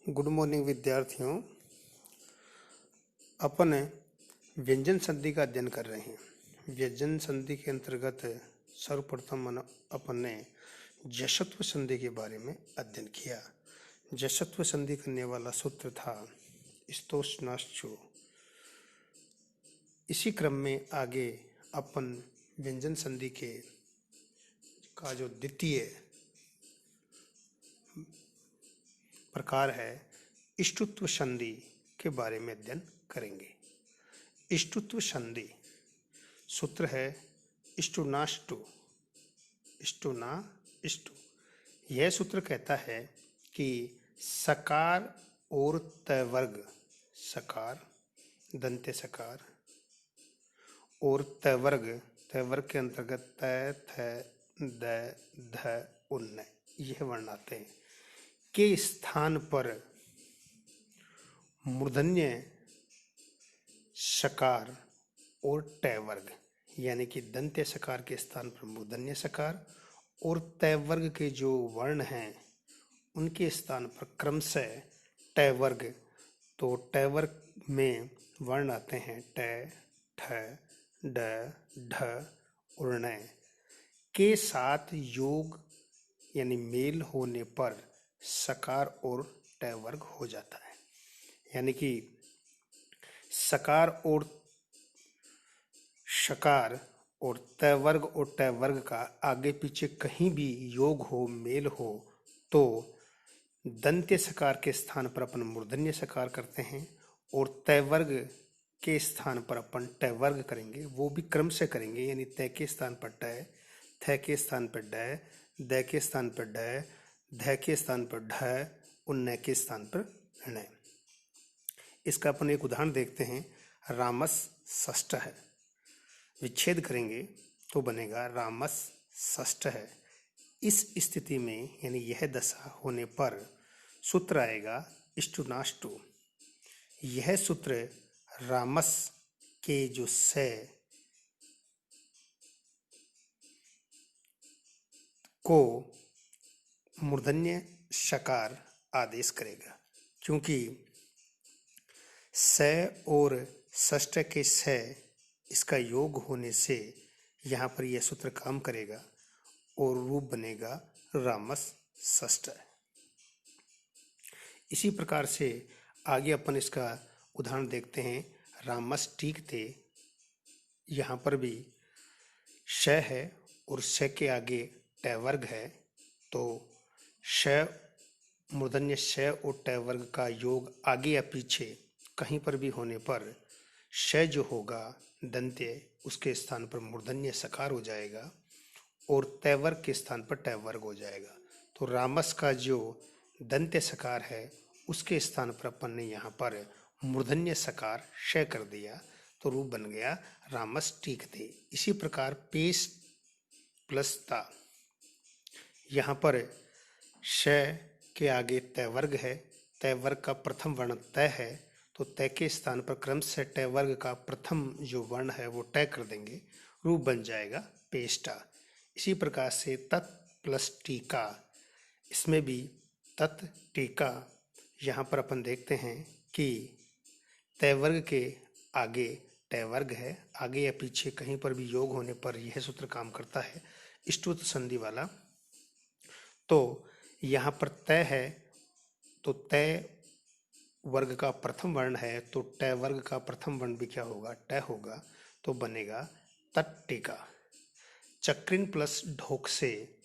Good morning विद्यार्थियों। अपन व्यंजन संधि का अध्ययन कर रहे हैं। व्यंजन संधि के अंतर्गत सर्वप्रथम अपन ने जश्त्व संधि के बारे में अध्ययन किया। जश्त्व संधि करने वाला सूत्र था स्तोष्णाश्चु। इसी क्रम में आगे अपन व्यंजन संधि का जो द्वितीय प्रकार है इष्टुत्व संधि के बारे में अध्ययन करेंगे। इष्टुत्व संधि सूत्र है इष्टुनाष्टु। इष्टुना इष्टु। यह सूत्र कहता है कि सकार और तवर्ग, सकार दंत्य सकार और तवर्ग, तवर्ग के अंतर्गत त थ द ध उन्न यह वर्ण आते हैं के स्थान पर मूर्धन्य सकार और ट वर्ग, यानी कि दंत्य सकार के स्थान पर मूर्धन्य सकार और त वर्ग के जो वर्ण हैं उनके स्थान पर क्रमशः ट वर्ग। तो ट वर्ग में वर्ण आते हैं ट, ठ, ड, ढ और ण के साथ योग यानी मेल होने पर सकार और ट वर्ग हो जाता है। यानी कि सकार और शकार और त वर्ग और ट वर्ग का आगे पीछे कहीं भी योग हो, मेल हो, तो दंत्य सकार के स्थान पर अपन मूर्धन्य सकार करते हैं और त वर्ग के स्थान पर अपन ट वर्ग करेंगे। वो भी क्रम से करेंगे, यानी त के स्थान पर ट, थ के स्थान पर ड, द के स्थान पर ड, ध के स्थान पर ढ, उन्न के स्थान पर ण। इसका अपन एक उदाहरण देखते हैं। रामस षष्ठ है, विच्छेद करेंगे तो बनेगा रामस षष्ठ है। इस स्थिति में यानी यह दशा होने पर सूत्र आएगा इष्टुनाष्टु। यह सूत्र रामस के जो स को मूर्धन्य शकार आदेश करेगा, क्योंकि स और षष्ठ के स इसका योग होने से यहाँ पर यह सूत्र काम करेगा और रूप बनेगा रामस षष्ठ। इसी प्रकार से आगे अपन इसका उदाहरण देखते हैं। रामस टीक थे, यहाँ पर भी श है और श के आगे ट वर्ग है, तो श मूर्धन्य श और ट वर्ग का योग आगे या पीछे कहीं पर भी होने पर श जो होगा दंत्य उसके स्थान पर मूर्धन्य सकार हो जाएगा और त वर्ग के स्थान पर ट वर्ग हो जाएगा। तो रामस का जो दंत्य सकार है उसके स्थान पर अपन ने यहाँ पर मूर्धन्य सकार श कर दिया, तो रूप बन गया रामस टीक थे। इसी प्रकार पेश प्लस ता, यहाँ पर श के आगे त वर्ग है, त वर्ग का प्रथम वर्ण त है, तो त के स्थान पर क्रम से ट वर्ग का प्रथम जो वर्ण है वो ट कर देंगे, रूप बन जाएगा पेष्टा। इसी प्रकार से तत् प्लस टीका, इसमें भी तत् टीका, यहाँ पर अपन देखते हैं कि त वर्ग के आगे ट वर्ग है, आगे या पीछे कहीं पर भी योग होने पर यह सूत्र काम करता है इष्टुत्व संधि वाला। तो यहाँ पर त है तो त वर्ग का प्रथम वर्ण है, तो ट वर्ग का प्रथम वर्ण भी क्या होगा, ट होगा, तो बनेगा तट्टिका। चक्रिन प्लस ढोक से,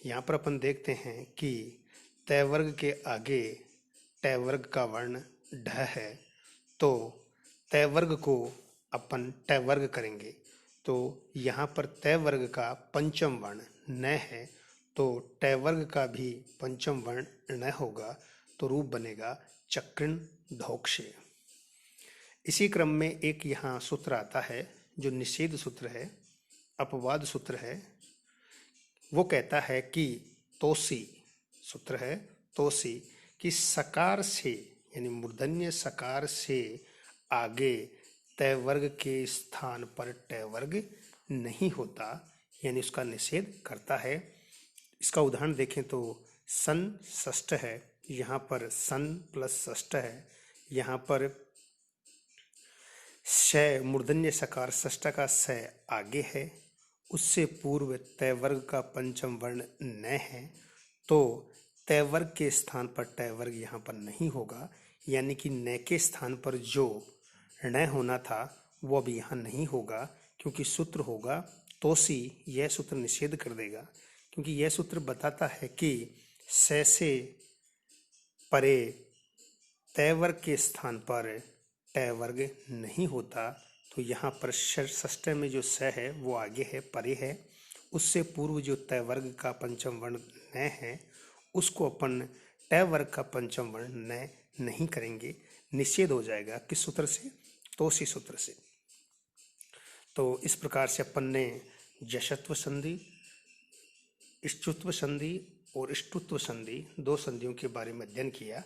यहाँ पर अपन देखते हैं कि त वर्ग के आगे ट वर्ग का वर्ण ढ है, तो त वर्ग को अपन ट वर्ग करेंगे, तो यहाँ पर त वर्ग का पंचम वर्ण न है, तो ट वर्ग का भी पंचम वर्ण न होगा, तो रूप बनेगा चक्रिन ढोक्षे। इसी क्रम में एक यहाँ सूत्र आता है जो निषेध सूत्र है, अपवाद सूत्र है। वो कहता है कि तोसी, सूत्र है तोसी, कि सकार से यानी मूर्धन्य सकार से आगे त वर्ग के स्थान पर ट वर्ग नहीं होता, यानी उसका निषेध करता है। इसका उदाहरण देखें तो सन षष्ठ है, यहाँ पर सन प्लस षष्ठ है। यहाँ पर श मूर्धन्य सकार षष्ठ का स आगे है, उससे पूर्व तय वर्ग का पंचम वर्ण न है, तो तय वर्ग के स्थान पर टय वर्ग यहाँ पर नहीं होगा, यानी कि न के स्थान पर जो न होना था वो अब यहाँ नहीं होगा, क्योंकि सूत्र होगा तोसी। यह सूत्र निषेध कर देगा, क्योंकि यह सूत्र बताता है कि स से परे तय वर्ग के स्थान पर टय वर्ग नहीं होता। तो यहाँ पर षष्ठ में जो स है वो आगे है, परे है। उससे पूर्व जो तय वर्ग का पंचम वर्ण न है, उसको अपन टय वर्ग का पंचम वर्ण न नहीं करेंगे, निषेध हो जाएगा। किस सूत्र से? तोसी सूत्र से। तो इस प्रकार से अपन ने जशत्व संधि, इष्टुत्व संधि और इष्टुत्व संधि, दो संधियों के बारे में अध्ययन किया।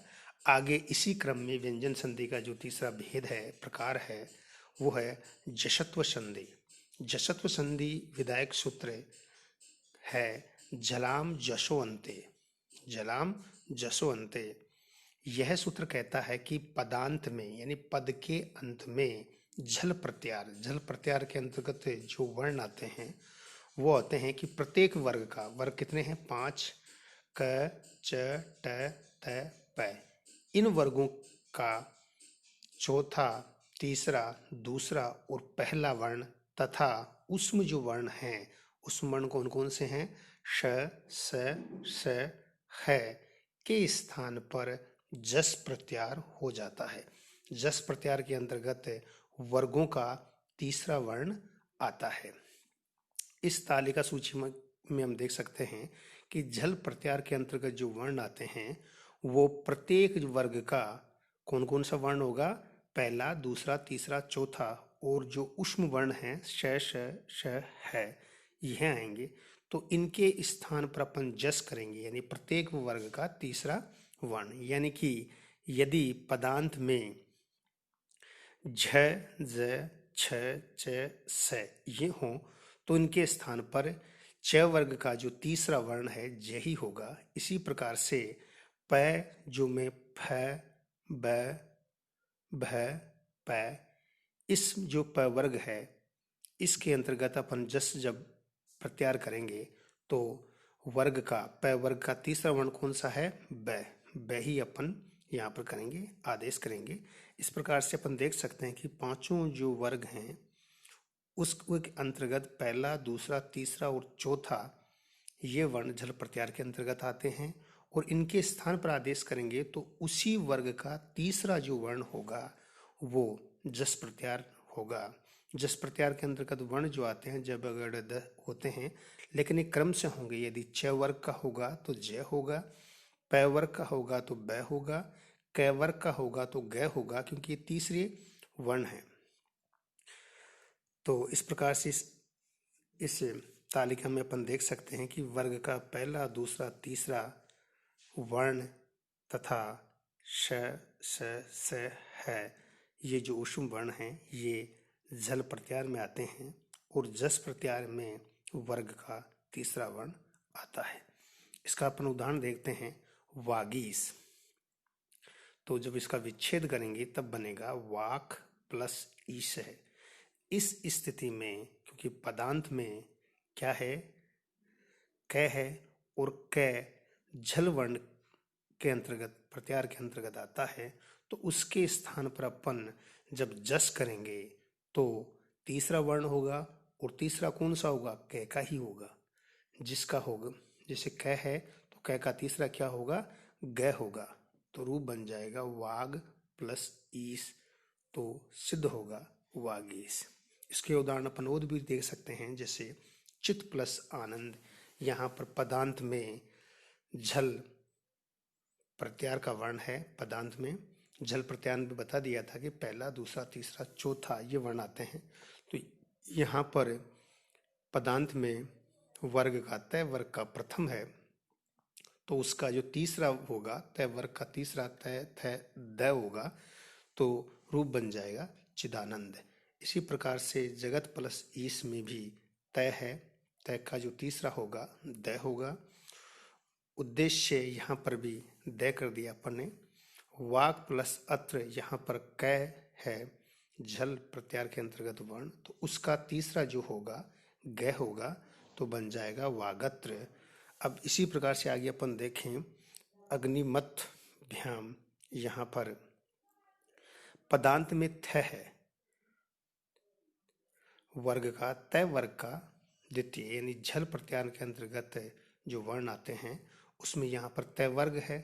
आगे इसी क्रम में व्यंजन संधि का जो तीसरा भेद है, प्रकार है, वो है जशत्व संधि। जशत्व संधि विधायक सूत्र है जलाम जशो अंते। जलाम जशो अंते। यह सूत्र कहता है कि पदांत में यानी पद के अंत में झल प्रत्यार, झल प्रत्यार के अंतर्गत जो वर्ण आते हैं वो आते हैं कि प्रत्येक वर्ग का, वर्ग कितने हैं? 5, क च ट त प। इन वर्गों का चौथा, तीसरा, दूसरा और पहला वर्ण तथा उसमें जो वर्ण हैं, उस वर्ण कौन कौन से हैं? श, स, है के स्थान पर जस प्रत्यार हो जाता है। जस प्रत्यार के अंतर्गत वर्गों का तीसरा वर्ण आता है। इस तालिका सूची में हम देख सकते हैं कि झल प्रत्यार के अंतर्गत जो वर्ण आते हैं वो प्रत्येक वर्ग का कौन कौन सा वर्ण होगा? पहला, दूसरा, तीसरा, चौथा, और जो उष्म वर्ण हैं श, श, है, यह आएंगे। तो इनके स्थान पर अपन जस करेंगे, यानी प्रत्येक वर्ग का तीसरा वर्ण। यानी कि यदि पदांत में झ, ज, छ, च, स ये हों तो इनके स्थान पर च वर्ग का जो तीसरा वर्ण है ज ही होगा। इसी प्रकार से प जो में फ, ब, भ, प, इस जो प वर्ग है इसके अंतर्गत अपन जस जब प्रत्यार करेंगे तो वर्ग का, प वर्ग का तीसरा वर्ण कौन सा है? ब। ब ही अपन यहाँ पर करेंगे, आदेश करेंगे। इस प्रकार से अपन देख सकते हैं कि पांचों जो वर्ग हैं उसके अंतर्गत पहला, दूसरा, तीसरा और चौथा ये वर्ण झल प्रत्यार के अंतर्गत आते हैं, और इनके स्थान पर आदेश करेंगे तो उसी वर्ग का तीसरा जो वर्ण होगा वो जस प्रत्यार होगा। जस प्रत्यार के अंतर्गत वर्ण जो आते हैं जब अगर द होते हैं, लेकिन एक क्रम से होंगे। यदि च वर्ग का होगा तो ज होगा, प वर्ग का होगा तो ब होगा, क वर्ग का होगा तो ग होगा, क्योंकि ये तीसरे वर्ण हैं। तो इस प्रकार से इस तालिका में अपन देख सकते हैं कि वर्ग का पहला, दूसरा, तीसरा वर्ण तथा श, स, है, ये जो उष्म वर्ण हैं ये झल प्रत्यार में आते हैं, और जस प्रत्यार में वर्ग का तीसरा वर्ण आता है। इसका अपन उदाहरण देखते हैं, वागीस। तो जब इसका विच्छेद करेंगे तब बनेगा वाक प्लस ईश है। इस स्थिति में क्योंकि पदांत में क्या है? क है, और क झल वर्ण के अंतर्गत, प्रत्यार के अंतर्गत आता है, तो उसके स्थान पर अपन जब जस करेंगे तो तीसरा वर्ण होगा, और तीसरा कौन सा होगा? क का ही होगा। जिसका होगा, जैसे क है तो क का तीसरा क्या होगा? ग होगा। तो रूप बन जाएगा वाग प्लस ईस, तो सिद्ध होगा वागीस। इसके उदाहरण अपन और भी देख सकते हैं, जैसे चित प्लस आनंद। यहाँ पर पदांत में झल प्रत्यार का वर्ण है। पदांत में झल प्रत्यार में बता दिया था कि पहला, दूसरा, तीसरा, चौथा ये वर्ण आते हैं। तो यहाँ पर पदांत में वर्ग का, तय वर्ग का प्रथम है, तो उसका जो तीसरा होगा, तय वर्ग का तीसरा तय थ द होगा, तो रूप बन जाएगा चिदानंद। इसी प्रकार से जगत प्लस ईश में भी तय है, तय का जो तीसरा होगा द होगा, उद्देश्य यहाँ पर भी दय कर दिया अपन ने। वाक प्लस अत्र, यहाँ पर कै है, झल प्रत्यार के अंतर्गत वर्ण, तो उसका तीसरा जो होगा ग होगा, तो बन जाएगा वागत्र। अब इसी प्रकार से आगे अपन देखें, अग्निमथ भ्याम, यहाँ पर पदांत में थ है, वर्ग का, तय वर्ग का द्वितीय यानी झल प्रत्यार के अंतर्गत जो वर्ण आते हैं उसमें यहाँ पर तय वर्ग है,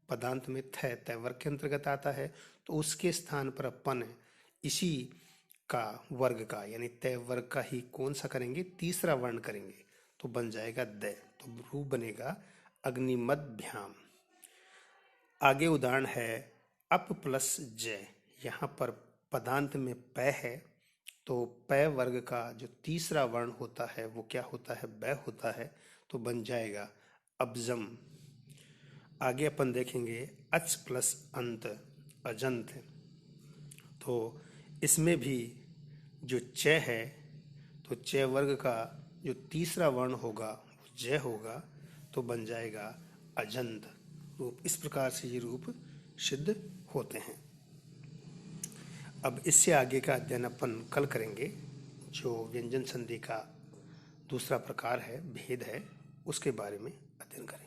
पदांत में थ तय वर्ग के अंतर्गत आता है, तो उसके स्थान पर अपन इसी का वर्ग का यानी तय वर्ग का ही कौन सा करेंगे, तीसरा वर्ण करेंगे, तो बन जाएगा द, तो रूप बनेगा अग्निमद्भ्याम। आगे उदाहरण है अप प्लस ज, यहाँ पर पदांत में प है, तो प वर्ग का जो तीसरा वर्ण होता है वो क्या होता है, ब होता है, तो बन जाएगा अब्जम। आगे अपन देखेंगे अच प्लस अंत अजंत, तो इसमें भी जो च है, तो च वर्ग का जो तीसरा वर्ण होगा वो ज होगा, तो बन जाएगा अजंत रूप। इस प्रकार से ये रूप सिद्ध होते हैं। अब इससे आगे का अध्ययन अपन कल करेंगे। जो व्यंजन संधि का दूसरा प्रकार है, भेद है, उसके बारे में अध्ययन करेंगे।